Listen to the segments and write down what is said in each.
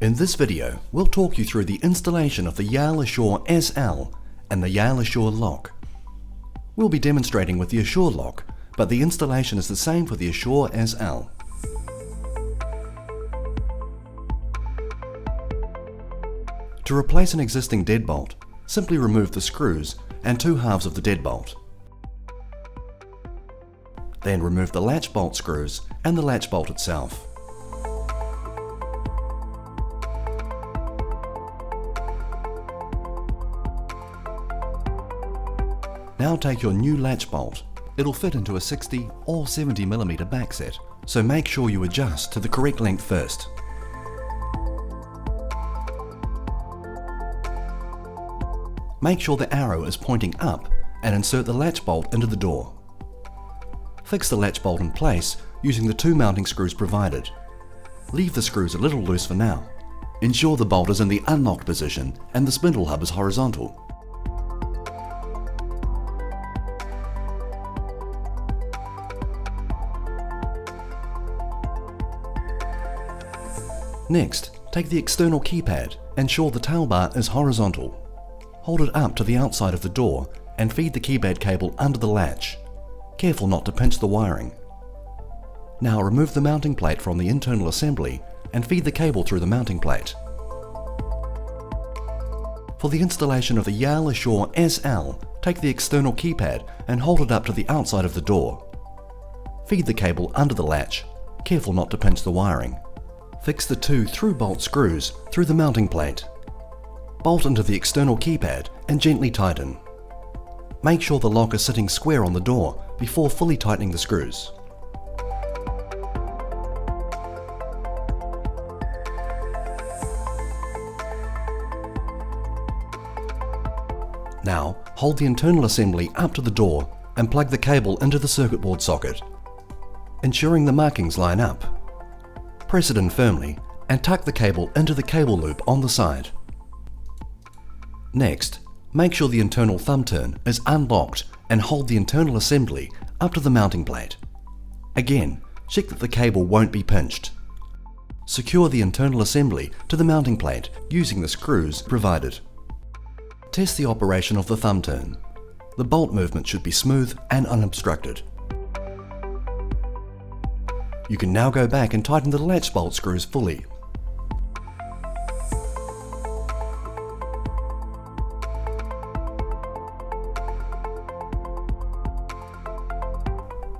In this video, we'll talk you through the installation of the Yale Assure SL and the Yale Assure lock. We'll be demonstrating with the Assure lock, but the installation is the same for the Assure SL. To replace an existing deadbolt, simply remove the screws and two halves of the deadbolt. Then remove the latch bolt screws and the latch bolt itself. Now take your new latch bolt. It'll fit into a 60 or 70mm back set, so make sure you adjust to the correct length first. Make sure the arrow is pointing up and insert the latch bolt into the door. Fix the latch bolt in place using the two mounting screws provided. Leave the screws a little loose for now. Ensure the bolt is in the unlocked position and the spindle hub is horizontal. Next, take the external keypad, ensure the tail bar is horizontal. Hold it up to the outside of the door and feed the keypad cable under the latch. Careful not to pinch the wiring. Now remove the mounting plate from the internal assembly and feed the cable through the mounting plate. For the installation of the Yale Assure SL, take the external keypad and hold it up to the outside of the door. Feed the cable under the latch. Careful not to pinch the wiring. Fix the two through bolt screws through the mounting plate. Bolt into the external keypad and gently tighten. Make sure the lock is sitting square on the door before fully tightening the screws. Now, hold the internal assembly up to the door and plug the cable into the circuit board socket, ensuring the markings line up. Press it in firmly and tuck the cable into the cable loop on the side. Next, make sure the internal thumb turn is unlocked and hold the internal assembly up to the mounting plate. Again, check that the cable won't be pinched. Secure the internal assembly to the mounting plate using the screws provided. Test the operation of the thumb turn. The bolt movement should be smooth and unobstructed. You can now go back and tighten the latch bolt screws fully.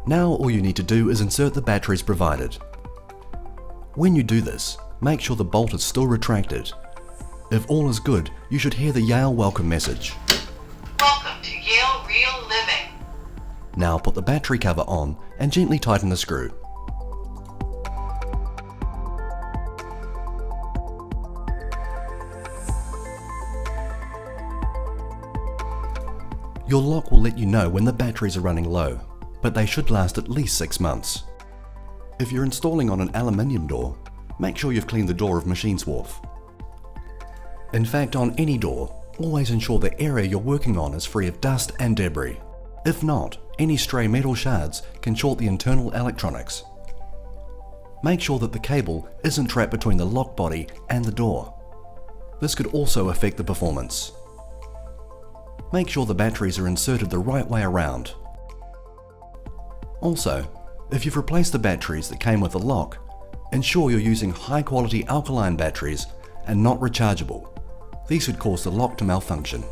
Now all you need to do is insert the batteries provided. When you do this, make sure the bolt is still retracted. If all is good, you should hear the Yale welcome message. Welcome to Yale Real Living. Now put the battery cover on and gently tighten the screw. Your lock will let you know when the batteries are running low, but they should last at least 6 months. If you're installing on an aluminium door, make sure you've cleaned the door of machine swarf. In fact, on any door, always ensure the area you're working on is free of dust and debris. If not, any stray metal shards can short the internal electronics. Make sure that the cable isn't trapped between the lock body and the door. This could also affect the performance. Make sure the batteries are inserted the right way around. Also, if you've replaced the batteries that came with the lock, ensure you're using high-quality alkaline batteries and not rechargeable. These could cause the lock to malfunction.